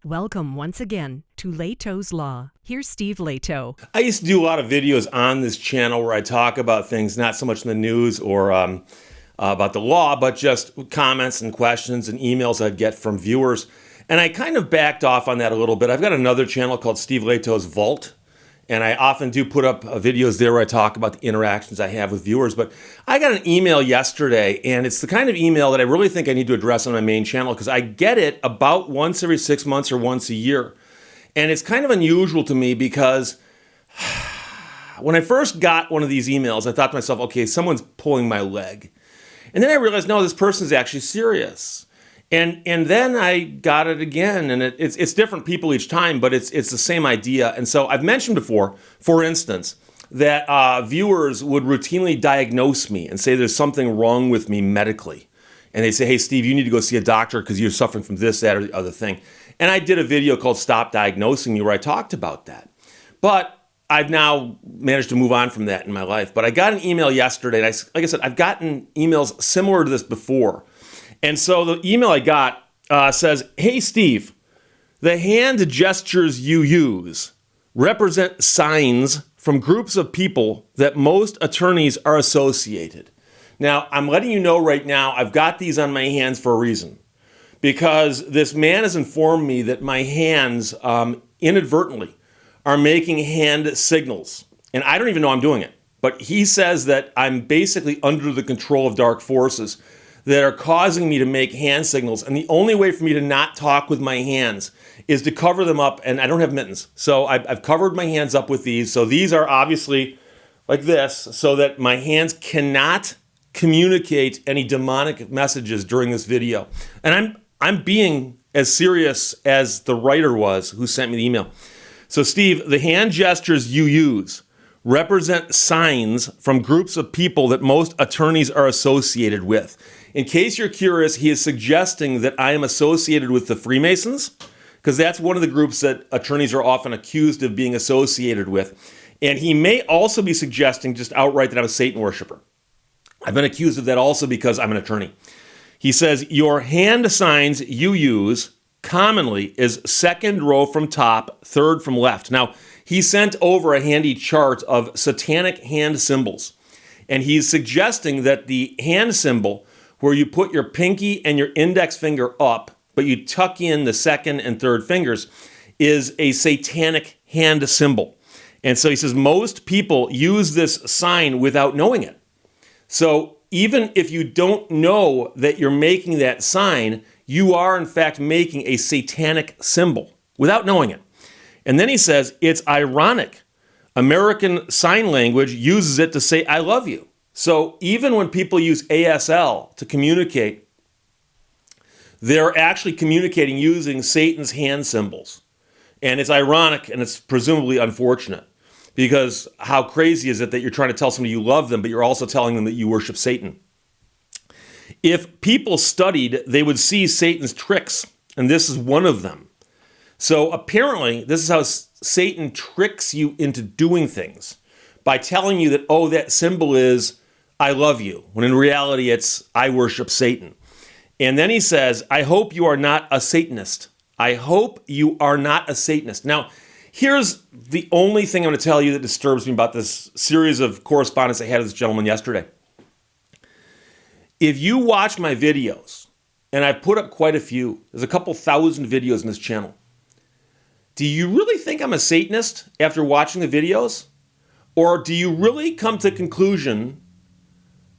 Welcome once again to Lehto's Law. Here's Steve Lehto. I used to do a lot of videos on this channel where I talk about things not so much in the news or about the law, but just comments and questions and emails I'd get from viewers. And I kind of backed off on that a little bit. I've got another channel called Steve Lehto's Vault, and I often do put up videos there where I talk about the interactions I have with viewers. But I got an email yesterday, and it's the kind of email that I really think I need to address on my main channel because I get it about once every 6 months or once a year. And it's kind of unusual to me because when I first got one of these emails, I thought to myself, okay, someone's pulling my leg. And then I realized, no, this person's actually serious. And then I got it again, and it's different people each time, but it's the same idea. And so I've mentioned before, for instance, that viewers would routinely diagnose me and say there's something wrong with me medically. And they say, hey, Steve, you need to go see a doctor because you're suffering from this, that, or the other thing. And I did a video called Stop Diagnosing Me where I talked about that. But I've now managed to move on from that in my life. But I got an email yesterday, and like I said, I've gotten emails similar to this before. And so the email I got says, hey, Steve, the hand gestures you use represent signs from groups of people that most attorneys are associated. Now, I'm letting you know right now, I've got these on my hands for a reason. Because this man has informed me that my hands inadvertently are making hand signals. And I don't even know I'm doing it. But he says that I'm basically under the control of dark forces that are causing me to make hand signals. And the only way for me to not talk with my hands is to cover them up. And I don't have mittens. So I've covered my hands up with these. So these are obviously like this so that my hands cannot communicate any demonic messages during this video. And I'm being as serious as the writer was who sent me the email. So Steve, the hand gestures you use represent signs from groups of people that most attorneys are associated with. In case you're curious, he is suggesting that I am associated with the Freemasons, because that's one of the groups that attorneys are often accused of being associated with. And he may also be suggesting just outright that I'm a Satan worshiper. I've been accused of that also because I'm an attorney. He says, your hand signs you use commonly is second row from top, third from left. Now, he sent over a handy chart of Satanic hand symbols. And he's suggesting that the hand symbol where you put your pinky and your index finger up, but you tuck in the second and third fingers, is a satanic hand symbol. And so he says most people use this sign without knowing it. So even if you don't know that you're making that sign, you are in fact making a satanic symbol without knowing it. And then he says it's ironic. American Sign Language uses it to say, I love you. So even when people use ASL to communicate, they're actually communicating using Satan's hand symbols. And it's ironic and it's presumably unfortunate because how crazy is it that you're trying to tell somebody you love them, but you're also telling them that you worship Satan? If people studied, they would see Satan's tricks, and this is one of them. So apparently, this is how Satan tricks you into doing things by telling you that, oh, that symbol is I love you, when in reality it's I worship Satan. And then he says, I hope you are not a Satanist. I hope you are not a Satanist. Now, here's the only thing I'm going to tell you that disturbs me about this series of correspondence I had with this gentleman yesterday. If you watch my videos, and I've put up quite a few, there's a couple thousand videos in this channel, do you really think I'm a Satanist after watching the videos? Or do you really come to the conclusion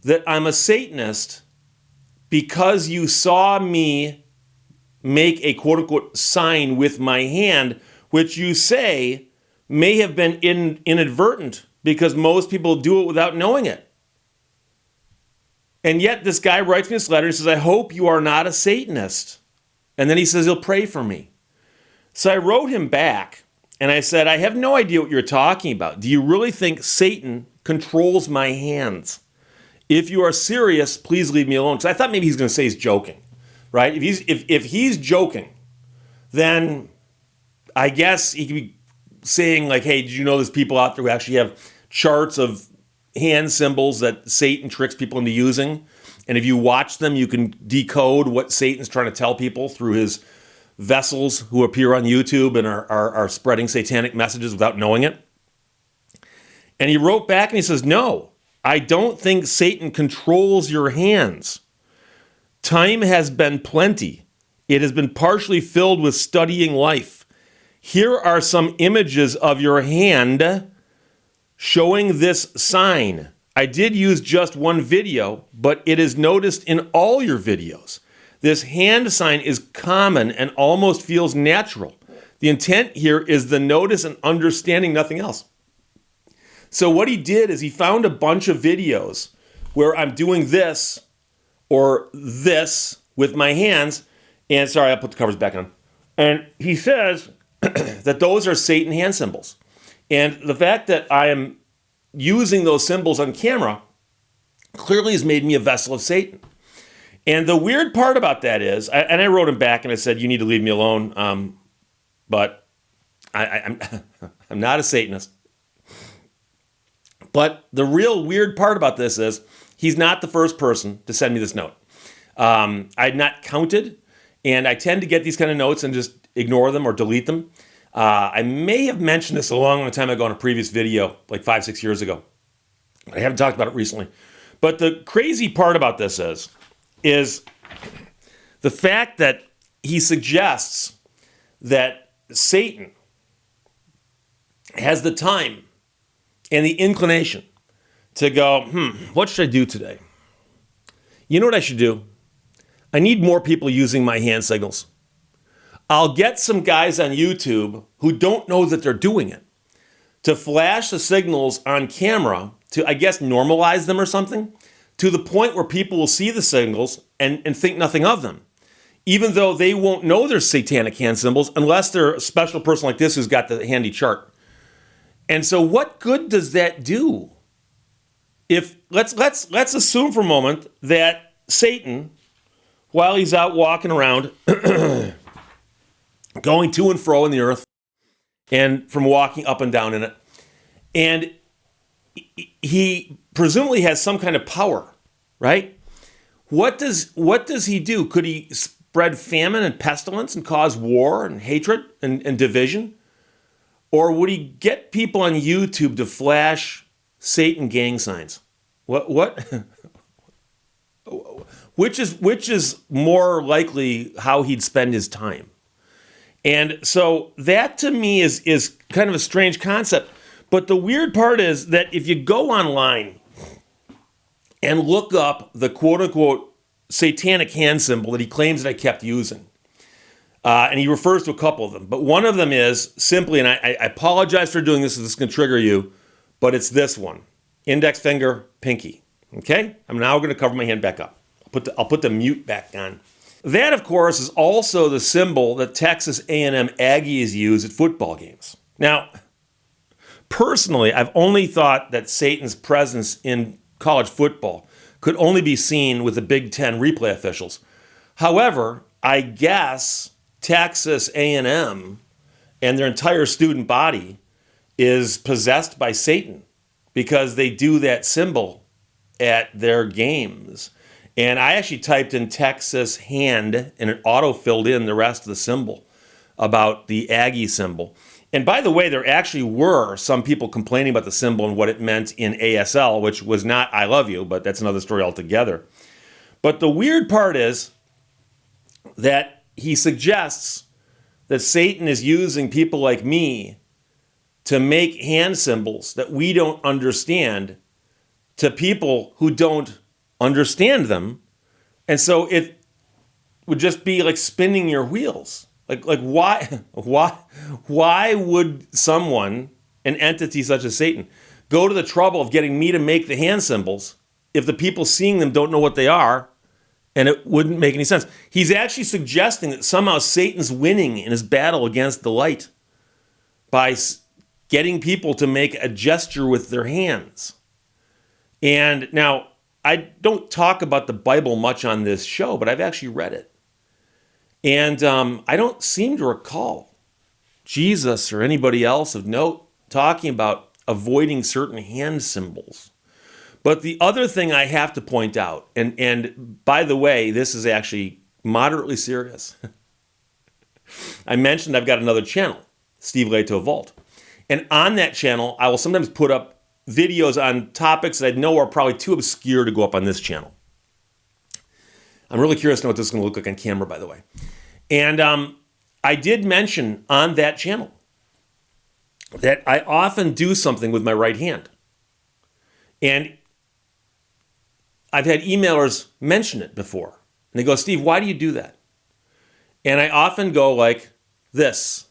that I'm a Satanist because you saw me make a quote-unquote sign with my hand, which you say may have been inadvertent because most people do it without knowing it? And yet this guy writes me this letter and says, I hope you are not a Satanist. And then he says he'll pray for me. So I wrote him back and I said, I have no idea what you're talking about. Do you really think Satan controls my hands? If you are serious, please leave me alone. Because I thought maybe he's going to say he's joking, right? If he's joking, then I guess he could be saying like, hey, did you know there's people out there who actually have charts of hand symbols that Satan tricks people into using? And if you watch them, you can decode what Satan's trying to tell people through his vessels who appear on YouTube and are spreading satanic messages without knowing it. And he wrote back and he says, no, I don't think Satan controls your hands. Time has been plenty. It has been partially filled with studying life. Here are some images of your hand showing this sign. I did use just one video, but it is noticed in all your videos. This hand sign is common and almost feels natural. The intent here is the notice and understanding, nothing else. So what he did is he found a bunch of videos where I'm doing this or this with my hands. And sorry, I'll put the covers back on. And he says that those are Satan hand symbols. And the fact that I am using those symbols on camera clearly has made me a vessel of Satan. And the weird part about that is, and I wrote him back and I said, you need to leave me alone, but I'm not a Satanist. But the real weird part about this is, he's not the first person to send me this note. I'd not counted, and I tend to get these kind of notes and just ignore them or delete them. I may have mentioned this a long time ago in a previous video, like 5-6 years ago. I haven't talked about it recently. But the crazy part about this is the fact that he suggests that Satan has the time and the inclination to go, what should I do today? You know what I should do? I need more people using my hand signals. I'll get some guys on YouTube who don't know that they're doing it to flash the signals on camera to, I guess, normalize them or something, to the point where people will see the signals and think nothing of them, even though they won't know they're satanic hand symbols unless they're a special person like this who's got the handy chart. And so what good does that do? If let's assume for a moment that Satan, while he's out walking around, going to and fro in the earth, and from walking up and down in it, and he presumably has some kind of power, right? What does he do? Could he spread famine and pestilence and cause war and hatred and division? Or would he get people on YouTube to flash Satan gang signs? What? Which is more likely how he'd spend his time? And so that to me is kind of a strange concept. But the weird part is that if you go online and look up the quote-unquote satanic hand symbol that he claims that I kept using, and he refers to a couple of them, but one of them is simply, and I apologize for doing this if this is going to trigger you, but it's this one, index finger, pinky, okay? I'm now going to cover my hand back up. I'll put the mute back on. That, of course, is also the symbol that Texas A&M Aggies use at football games. Now, personally, I've only thought that Satan's presence in college football could only be seen with the Big Ten replay officials. However, I guess Texas A&M and their entire student body is possessed by Satan because they do that symbol at their games. And I actually typed in Texas hand, and it auto-filled in the rest of the symbol about the Aggie symbol. And by the way, there actually were some people complaining about the symbol and what it meant in ASL, which was not I love you, but that's another story altogether. But the weird part is that he suggests that Satan is using people like me to make hand symbols that we don't understand to people who don't understand them. And so it would just be like spinning your wheels. Like why would someone, an entity such as Satan, go to the trouble of getting me to make the hand symbols if the people seeing them don't know what they are, and it wouldn't make any sense? He's actually suggesting that somehow Satan's winning in his battle against the light by getting people to make a gesture with their hands. And now, I don't talk about the Bible much on this show, but I've actually read it. And I don't seem to recall Jesus or anybody else of note talking about avoiding certain hand symbols. But the other thing I have to point out, and by the way, this is actually moderately serious. I mentioned I've got another channel, Steve Lehto Vault. And on that channel, I will sometimes put up videos on topics that I know are probably too obscure to go up on this channel. I'm really curious to know what this is going to look like on camera, by the way. And I did mention on that channel that I often do something with my right hand. And I've had emailers mention it before. And they go, Steve, why do you do that? And I often go like this,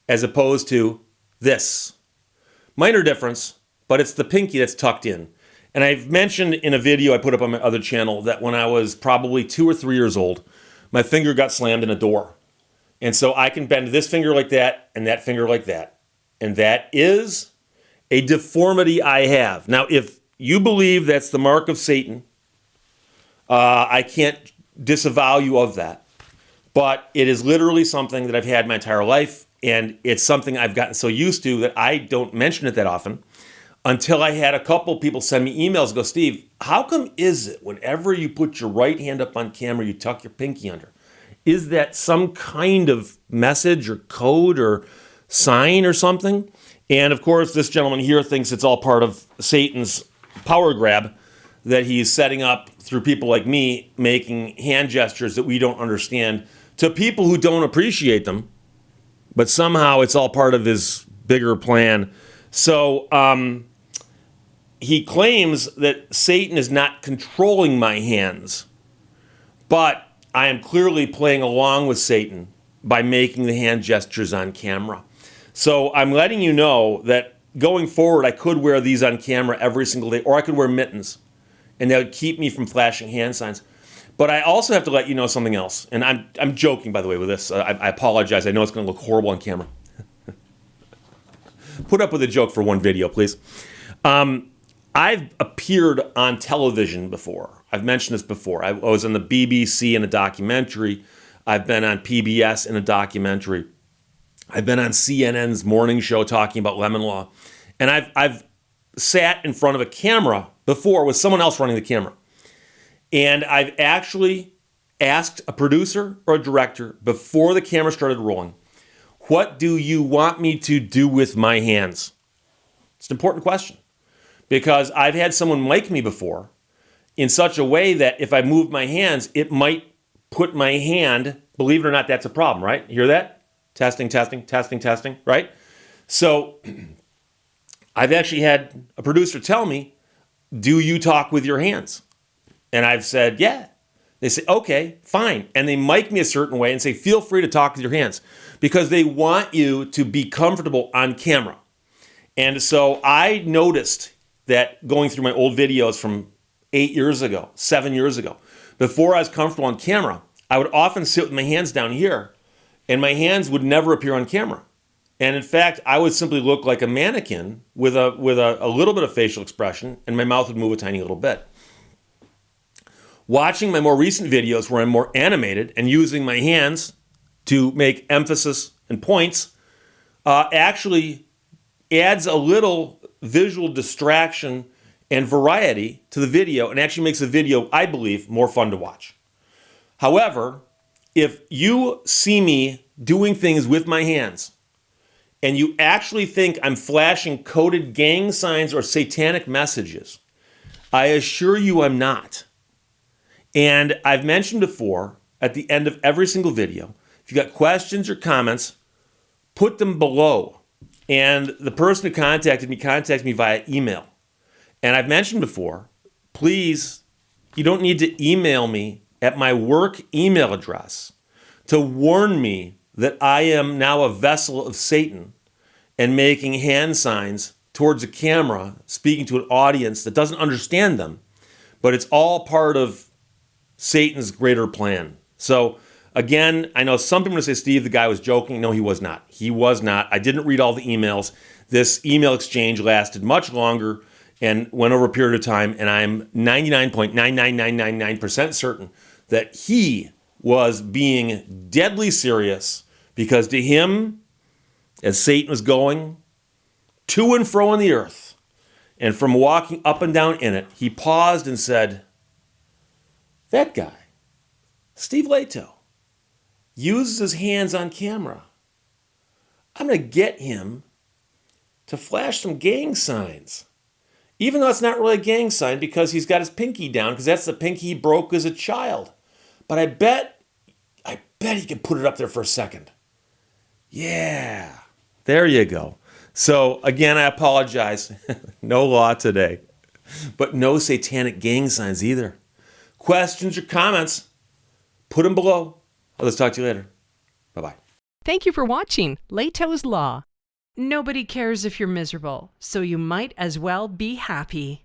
as opposed to this. Minor difference, but it's the pinky that's tucked in. And I've mentioned in a video I put up on my other channel that when I was probably 2 or 3 years old, my finger got slammed in a door. And so I can bend this finger like that and that finger like that. And that is a deformity I have. Now, if you believe that's the mark of Satan, I can't disavow you of that. But it is literally something that I've had my entire life, and it's something I've gotten so used to that I don't mention it that often until I had a couple people send me emails and go, Steve, how come is it whenever you put your right hand up on camera, you tuck your pinky under? Is that some kind of message or code or sign or something? And of course, this gentleman here thinks it's all part of Satan's power grab that he's setting up through people like me making hand gestures that we don't understand to people who don't appreciate them, but somehow it's all part of his bigger plan. So he claims that Satan is not controlling my hands, but I am clearly playing along with Satan by making the hand gestures on camera. So I'm letting you know that going forward, I could wear these on camera every single day, or I could wear mittens, and that would keep me from flashing hand signs. But I also have to let you know something else, and I'm joking, by the way, with this. I apologize. I know it's going to look horrible on camera. Put up with a joke for one video, please. I've appeared on television before. I've mentioned this before. I was on the BBC in a documentary. I've been on PBS in a documentary. I've been on CNN's morning show talking about lemon law. And I've sat in front of a camera before with someone else running the camera. And I've actually asked a producer or a director before the camera started rolling, what do you want me to do with my hands? It's an important question because I've had someone mic me before in such a way that if I move my hands, it might put my hand, believe it or not, that's a problem, right? Hear that? Testing, testing, testing, testing, right? So I've actually had a producer tell me, do you talk with your hands? And I've said, yeah. They say, okay, fine. And they mic me a certain way and say, feel free to talk with your hands because they want you to be comfortable on camera. And so I noticed that going through my old videos from 8 years ago, 7 years ago, before I was comfortable on camera, I would often sit with my hands down here and my hands would never appear on camera. And in fact, I would simply look like a mannequin with a little bit of facial expression and my mouth would move a tiny little bit. Watching my more recent videos where I'm more animated and using my hands to make emphasis and points actually adds a little visual distraction and variety to the video and actually makes the video, I believe, more fun to watch. However, if you see me doing things with my hands and you actually think I'm flashing coded gang signs or satanic messages, I assure you I'm not. And I've mentioned before, at the end of every single video, if you got questions or comments, put them below. And the person who contacted me via email. And I've mentioned before, please, you don't need to email me at my work email address to warn me that I am now a vessel of Satan and making hand signs towards a camera, speaking to an audience that doesn't understand them. But it's all part of Satan's greater plan. So again, I know some people will say, Steve, the guy was joking. No, he was not. He was not. I didn't read all the emails. This email exchange lasted much longer and went over a period of time, and I'm 99.99999% certain that he was being deadly serious because to him, as Satan was going to and fro on the earth, and from walking up and down in it, he paused and said, that guy, Steve Lehto, uses his hands on camera. I'm going to get him to flash some gang signs. Even though it's not really a gang sign because he's got his pinky down because that's the pinky he broke as a child. But I bet he can put it up there for a second. Yeah, there you go. So again, I apologize. No law today, but no satanic gang signs either. Questions or comments, put them below. Let's talk to you later. Bye-bye. Thank you for watching Lehto's Law. Nobody cares if you're miserable, so you might as well be happy.